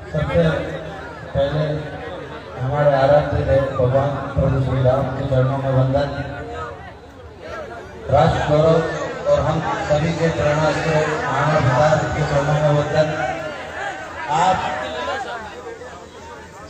सबसे पहले हमारे आराध्य देव भगवान प्रभु श्री राम के चरणों में वंदन। राष्ट्र गौरव और हम सभी के प्रेरणास्त्रोत महाराणा प्रताप के चरणों में वंदन। आप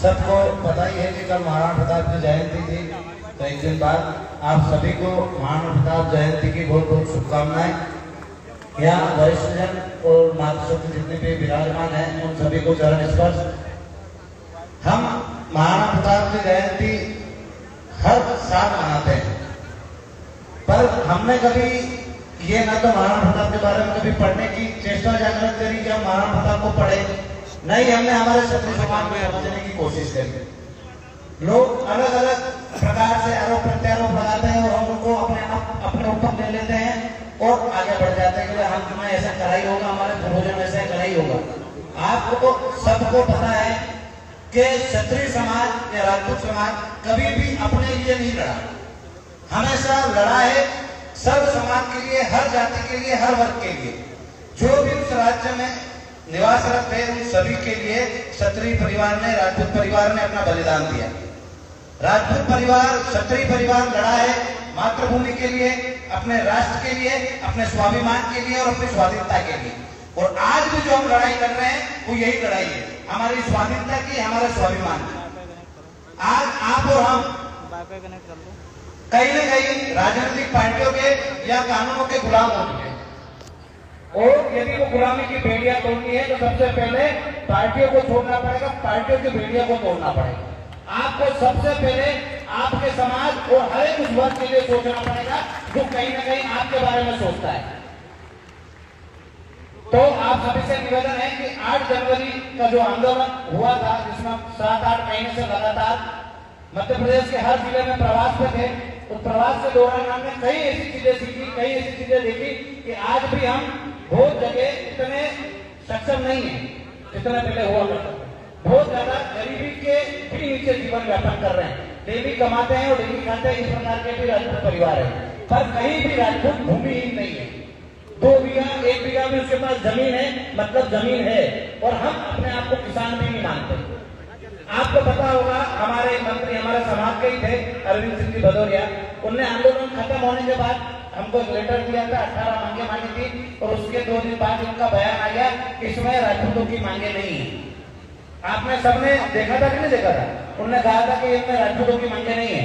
सबको पता ही है कि कल महाराणा प्रताप की जयंती थी, तो एक दिन बाद आप सभी को महाराणा प्रताप जयंती की बहुत बहुत शुभकामनाएं। यहाँ वरिष्ठ जन और मातृशक्ति जितने भी विराजमान हैं उन सभी को चरण स्पर्श। हम महाराणा प्रताप की जयंती हर साल मनाते हैं, पर हमने कभी ये ना तो महाराणा प्रताप के बारे में कभी पढ़ने की चेष्टा जागृत करी कि हम महाराणा प्रताप को पढ़े, नहीं हमने हमारे क्षत्रिय समाज में समझने की कोशिश करी। लोग अलग अलग प्रकार से आरोप प्रत्यारोप लगाते हैं और हम उनको अपने ऊपर ले लेते हैं और आगे बढ़ जाते हैं कि हम तुम्हें ऐसा करा ही होगा, हमारे पूर्वजों ऐसा करा ही होगा। आपको सबको पता है कि क्षत्रिय समाज या राजपूत समाज कभी भी अपने लिए नहीं लड़ा, हमेशा लड़ा है सर्व समाज के लिए, हर जाति के लिए, हर वर्ग के लिए। जो भी उस राज्य में निवासरत थे उन सभी के लिए क्षत्रिय परिवार ने, राजपूत परिवार ने अपना बलिदान दिया। राजपूत परिवार, क्षत्रिय परिवार लड़ा है मातृभूमि के लिए, अपने राष्ट्र के लिए, अपने स्वाभिमान के लिए और अपनी स्वाधीनता के लिए। और आज भी जो हम लड़ाई कर रहे हैं वो यही लड़ाई है, हमारी स्वाधीनता की, हमारे स्वाभिमान की। आज आप और हम कहीं न कहीं राजनीतिक पार्टियों के या कानूनों के गुलाम हो चुके हैं, और यदि वो गुलामी की बेड़ियां तोड़नी है तो सबसे पहले पार्टियों को छोड़ना पड़ेगा, पार्टियों की बेड़ियों को तोड़ना पड़ेगा। आपको सबसे पहले आपके समाज और हर एक उस वर्ग के लिए सोचना पड़ेगा जो कहीं ना कहीं आपके बारे में सोचता है। तो आप सभी से निवेदन है कि 8 जनवरी का जो आंदोलन हुआ था, जिसमें 7-8 महीने से लगातार मध्य प्रदेश के हर जिले में प्रवास पे थे, उस प्रवास के दौरान हमने कई ऐसी चीजें सीखी, कई ऐसी चीजें देखी कि आज भी हम बहुत जगह इतने सक्षम नहीं है जितने पहले हुआ करते। बहुत ज्यादा गरीबी के भी नीचे जीवन यापन कर रहे हैं, डेली कमाते हैं और डेली खाते हैं। इस प्रकार के भी राजपूत परिवार है, पर कहीं भी राजपूत भूमिहीन नहीं है। 2 बीघा 1 बीघा भी उसके पास जमीन है, मतलब जमीन है, और हम अपने आप को किसान भी नहीं मानते। आपको पता होगा हमारे मंत्री हमारे समाज के ही थे, अरविंद सिंह जी भदौरिया, उनने आंदोलन खत्म होने के बाद हमको एक लेटर दिया था, 18 मांगे मांगी थी, और उसके 2 दिन बाद उनका बयान आया इसमें राजपूतों की मांगे नहीं है। आपने सबने देखा था कि नहीं देखा था? उन्होंने कहा था कि इसमें राजपूतों की मांगे नहीं है।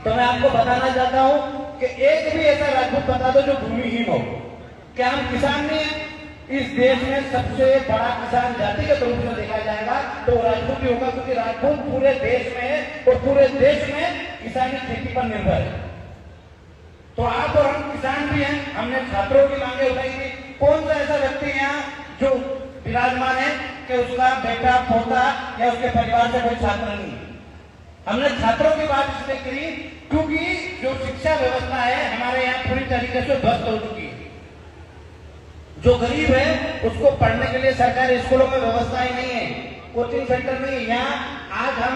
तो मैं आपको बताना चाहता हूं कि एक भी ऐसा राजपूत बता दो जो भूमिहीन हो। क्या हम किसान नहीं है? इस देश में सबसे बड़ा किसान जातिगत रूप में देखा जाएगा तो राजपूत ही होगा, क्योंकि राजपूत पूरे देश में और पूरे देश में किसानी खेती पर निर्भर है। तो आप और हम किसान भी हैं। हमने छात्रों की मांगे उठाई थी। कौन सा ऐसा व्यक्ति यहाँ जो विराजमान है कि उसका बेटा पोता या उसके परिवार से कोई छात्र नहीं? हमने छात्रों की बात इसलिए करी क्योंकि जो शिक्षा व्यवस्था है हमारे यहाँ पूरी तरीके से ध्वस्त हो चुकी है। जो गरीब है उसको पढ़ने के लिए सरकारी स्कूलों में व्यवस्था ही नहीं है, कोचिंग सेंटर नहीं है। यहाँ आज हम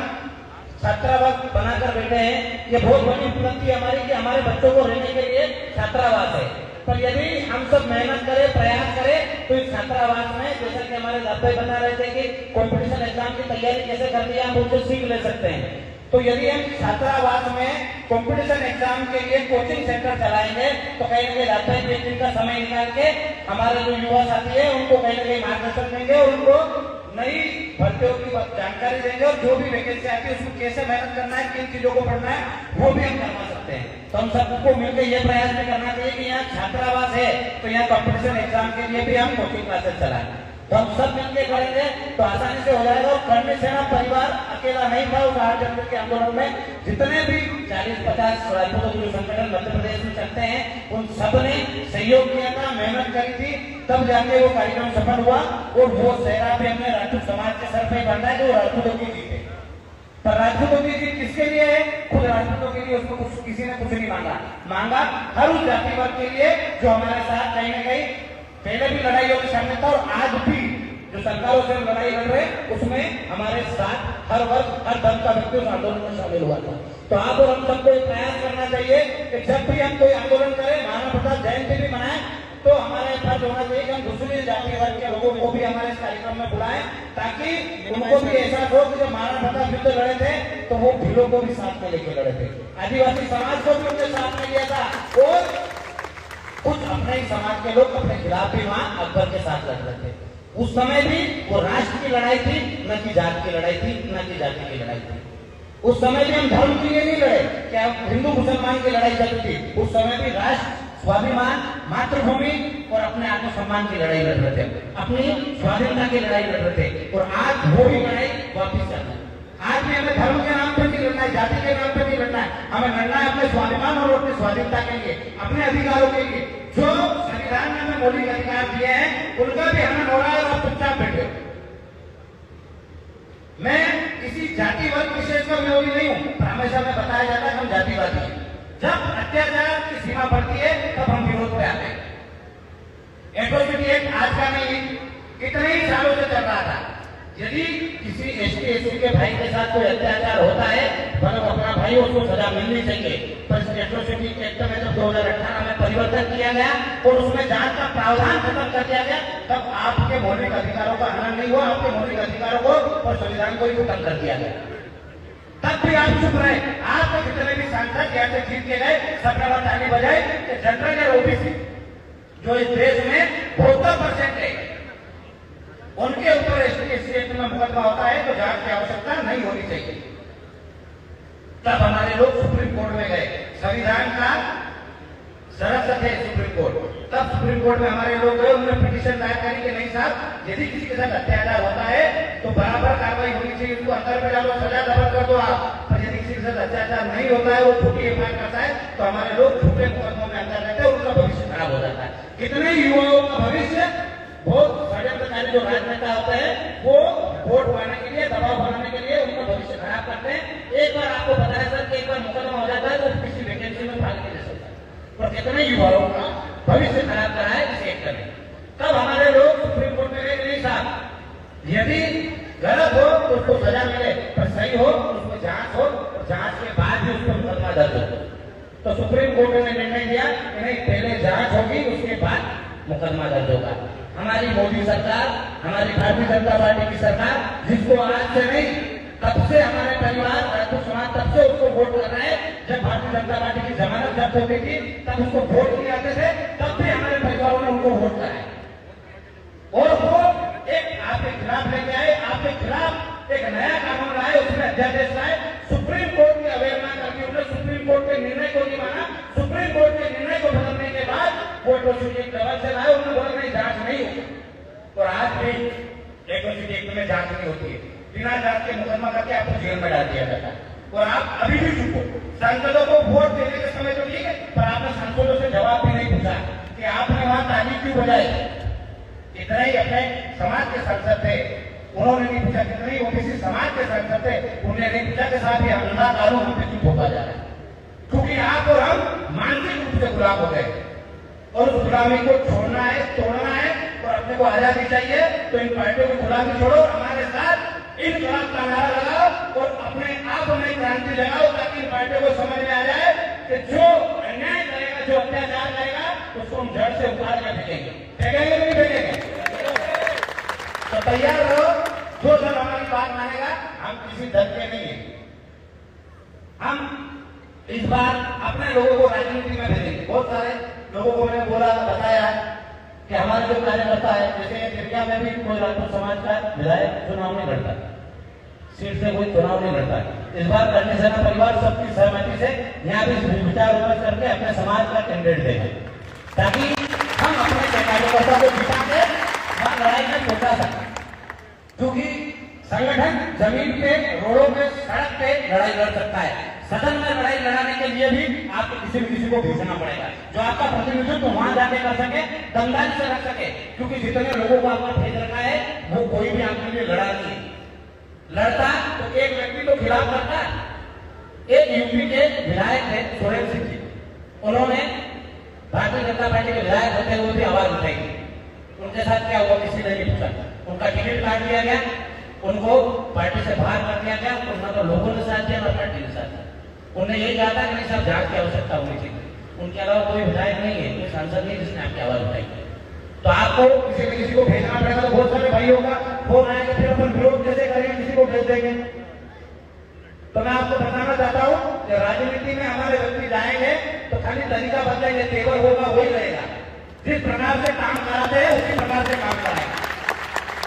छात्रावास बनाकर बैठे हैं, ये बहुत बड़ी उपलब्धि हमारी कि हमारे बच्चों को रहने के लिए छात्रावास है। पर यदि हम सब मेहनत करें, प्रयास करें, तो इस छात्रावास में जैसा कि हमारे दादा बना रहे थे कि कंपटीशन एग्जाम की तैयारी कैसे करनी है आप उनसे सीख ले सकते हैं। तो यदि हम छात्रावास में कंपटीशन एग्जाम के लिए कोचिंग सेंटर चलाएंगे तो कहीं ना कहीं रात में 1 दिन का समय निकाल के हमारे जो युवा साथी है उनको कहीं ना कहीं मार्गदर्शन देंगे और उनको नई भर्तियों की जानकारी देंगे, और जो भी वैकेंसी आती है उसको कैसे मेहनत करना है, किन चीजों को पढ़ना है, वो भी हम करवा सकते हैं। तो हम सबको मिलकर ये प्रयास भी करना चाहिए कि यहाँ छात्रावास है तो यहाँ कंपटीशन एग्जाम के लिए भी हम कोचिंग क्लासेस चलाएं। तो हम सब मिलकर करेंगे तो आसानी से हो जाएगा। और कर्मी सेना परिवार अकेला नहीं था उस 8 जनवरी के आंदोलन में। जितने भी 40-50 राजपूतों के संगठन मध्य प्रदेश में चलते हैं उन सब ने सहयोग किया था, मेहनत करी थी, तब जाके वो कार्यक्रम सफल हुआ। और वो सेहरा भी हमने राजपूत समाज के सर पे बांधा है जो राजपूतों की जीत है। पर राजपूतों की जीत किसके लिए है? खुद राजपूतों के लिए। उसको कुछ किसी ने कुछ नहीं मांगा हर उस जाति वर्ग के लिए जो हमारे साथ कहीं ना कहीं पहले भी लड़ाइयों के सामने था, और आज भी जो सरकारों से लड़ाई लड़ रहे उसमें हमारे साथ हर वर्ग हर धर्म का व्यक्ति उस आंदोलन में शामिल हुआ था। तो आप और हम सबको प्रयास करना चाहिए कि जब भी हम कोई आंदोलन करें, महाराणा प्रताप जयंती भी मनाएं, तो हमारे फर्ज होना चाहिए कि हम दूसरी जाति वर्ग के लोगों को भी हमारे इस कार्यक्रम में बुलाएं, ताकि उनको भी एहसास हो कि जब महाराणा प्रताप युद्ध लड़े थे तो वो भीलों को भी साथ में लेके लड़े थे, आदिवासी समाज को भी उनके साथ में लिया था, और कुछ अपने ही समाज के लोग अपने खिलाफ भी वहां अकबर के साथ लड़ रहे थे। उस समय भी वो राष्ट्र की लड़ाई थी, न कि जाति की लड़ाई थी, न कि जाति की लड़ाई थी। उस समय भी हम धर्म के लिए नहीं लड़े, क्या हिंदू मुसलमान की लड़ाई चलती थी। उस समय भी राष्ट्र, स्वाभिमान, मातृभूमि और अपने आत्मसम्मान की लड़ाई लड़ रहे थे, अपनी स्वाधीनता की लड़ाई लड़ रहे थे। और आज वो भी लड़ाई वापिस चल रही है। आज भी हमें धर्म के नाम पर नहीं लड़ना है, जाति के नाम पर नहीं लड़ना है, हमें लड़ना है अपने स्वाभिमान और अपनी स्वाधीनता के लिए, अपने अधिकारों के लिए। जो संविधान में हमें मौलिक अधिकार दिए हैं उनका भी हमें मोड़ा है, और चुपचाप बैठे। मैं किसी जाति वर्ग विशेष का विरोधी नहीं हूं, पर हमेशा में बताया जाता है हम जातिवादी हैं। जब अत्याचार की सीमा बढ़ती है तब हम विरोध पे आते हैं। एट्रोसिटी एक्ट आज का नहीं, कितने ही सालों से चल रहा था। यदि किसी एसटी एससी के भाई के साथ कोई अत्याचार होता है, पर अपना भाई, उसको सजा मिलनी चाहिए। पर एट्रोसिटी एक्ट में जब 2018 में परिवर्तन किया गया और उसमें जांच का प्रावधान खत्म कर दिया गया, तब आपके मौलिक अधिकारों का हनन नहीं हुआ, आपके मौलिक अधिकारों को और संविधान को ही खत्म कर दिया गया। तब भी आप चुप रहे। आप जितने भी सांसद यहाँ से जीत के गए, सबने बात ताली बजाई कि जनरल और ओबीसी जो इस देश में 72% है, उनके ऊपर एसटी एक्ट में मुकदमा होता है तो जांच की आवश्यकता नहीं होनी चाहिए। तब हमारे लोग सुप्रीम कोर्ट में गए, संविधान का सरसत है सुप्रीम कोर्ट। तब सुप्रीम कोर्ट में हमारे लोग गए, उन्होंने पिटीशन दायर करी कि नहीं साहब, यदि किसी के साथ अत्याचार होता है तो बराबर कार्रवाई होनी चाहिए, उसको अंदर में डालो, सजा डबल कर दो आप। पर यदि किसी के साथ अत्याचार नहीं होता है, वो झूठी एफआईआर करता है, तो हमारे लोग झूठे मुकदमों में अंदर रहते हैं, उनका भविष्य खराब हो जाता है। कितने युवाओं का भविष्य, बहुत षड्यंत्रकारी जो राजनेता होते हैं वो वोट पाने के लिए, दबाव बनाने के लिए उनका भविष्य खराब करते हैं। एक बार आपको पता है सर कि एक बार मुकदमा हो जाता है तो किसी वैकेंसी में भाग नहीं सकता, और कितने युवाओं का भविष्य खराब करा है इस एक्ट ने। तब हमारे लोग सुप्रीम कोर्ट में गए, नहीं साहब, यदि गलत हो तो उसको सजा मिले, पर सही हो तो उसको जांच हो, और जांच के बाद भी उसको मुकदमा दर्ज हो। तो सुप्रीम कोर्ट ने निर्णय दिया कि नहीं, पहले जांच होगी, उसके बाद मुकदमा दर्ज होगा। हमारी मोदी सरकार, हमारी भारतीय जनता पार्टी की सरकार, जिसको आज से नहीं तब से हमारे परिवार, राजपूत समाज तब से उसको वोट कर रहे हैं। जब भारतीय जनता पार्टी की जमानत जब्त होती थी तब उसको वोट नहीं आते थे, तब भी हमारे परिवारों ने उनको वोट कराया, और वो एक आपके खिलाफ लेके आए, आपके खिलाफ एक नया कानून लाए, उसमें अध्यादेश लाए। सुप्रीम कोर्ट की अवहेलना करके उन्होंने सुप्रीम कोर्ट के निर्णय को नहीं माना। सुप्रीम कोर्ट के निर्णय को बदलने के बाद वो एट्रोसिटी एक्ट लेवल से लाए, उन्होंने बोला नहीं, जांच नहीं होगी। और आज भी एट्रोसिटी एक्ट में जांच नहीं होती है, बिना जांच के मुकदमा करके आपको जेल में डाल दिया जाता है, और आप अभी भी चुप हो। सांसदों को वोट देने के समय तो ठीक है, पर आपने सांसदों से जवाब भी नहीं पूछा कि आपने वहां ताली क्यों बजाई। इतने ही अपने समाज के सांसद थे, उन्होंने नहीं पूछा। कितने ही ओबीसी समाज के सांसद थे, उन्होंने नहीं पूछा कि साहब ये अंधा कानून हम पे चुप होता जा रहा है, क्योंकि आप और हम मानसिक रूप से गुलाम हो गए, और उस गुलामी को छोड़ना है, तोड़ना है, और अपने को आजादी चाहिए। तो इन पार्टियों की गुलामी छोड़ो, हमारे साथ इनकलाब का नारा लगाओ, और अपने आप में क्रांति लगाओ, ताकि इन पार्टियों को समझ में आ जाए कि जो अन्याय करेगा, जो अत्याचार करेगा, उसको हम जड़ से उखाड़ कर फेंकेंगे। फेंकेंगे नहीं फेंकेंगे? तो तैयार रहो, जो सर हमारी बात मानेगा, हम किसी दल के नहीं है। हम इस बार अपने लोगों को राजनीति में भेजेंगे। बहुत सारे लोगों को मैंने बोला, बताया कि हमारे जो कार्यकर्ता है, जैसे त्रिपुरा में भी कोई राजपूत समाज का विधायक चुनाव नहीं लड़ता, सीट से कोई चुनाव नहीं लड़ता। इस बार करनी सेना परिवार सबकी सहमति से यहाँ भी विचार विमर्श करके अपने समाज का कैंडिडेट देंगे, ताकि हम अपने कार्यकर्ता को जिता के वहां लड़ाई में पहुंचा सकें। क्योंकि संगठन जमीन पे, रोडों पे, सड़क पे लड़ाई लड़ सकता है, सदन में लड़ाई लड़ाने के लिए भी आपको किसी को भेजना पड़ेगा, जो आपका प्रतिनिधित्व वहां जाके कर सके, दमदारी से रख सके। क्योंकि जितने लोगों को आपने भेज रखा है वो कोई भी आपके लिए लड़ा नहीं, लड़ता तो एक व्यक्ति तो खिलाफ करता। एक यूपी के विधायक थे सोरेन सिंह जी, उन्होंने भारतीय जनता पार्टी के विधायक होते हुए भी आवाज उठाई। उनके साथ क्या हुआ किसी ने नहीं पूछा, उनका टिकट काट दिया गया, उनको पार्टी से बाहर कर दिया गया। उन्होंने लोगों ने साथ दिया, ना पार्टी ने साथ दिया। उन्हें यही कहा था कि नहीं साहब जांच की आवश्यकता होनी चाहिए। उनके अलावा कोई विधायक नहीं है, कोई सांसद नहीं जिसने आपकी आवाज उठाई है। तो आपको किसी को भेजना पड़ेगा। तो बहुत सारे भाइयों का फोन आएगा, फिर अपन विरोध कैसे करेंगे, किसी को भेज देंगे। तो मैं आपको बताना चाहता हूँ कि राजनीति में हमारे व्यक्ति जाएंगे तो खाली तरीका बदलेंगे, तेवर होगा वही रहेगा। जिस प्रकार से काम कराते हैं उसी प्रकार से काम कराएंगे।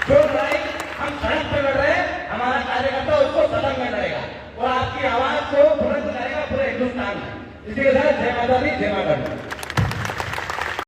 जो लड़ाई हम सड़क पर लड़ रहे हैं, हमारा कार्यकर्ता उसको सदन में लड़ेगा और आपकी आवाज को बुलंद करेगा पूरे हिंदुस्तान में। इसी के साथ जय माता दी, जय माता दी।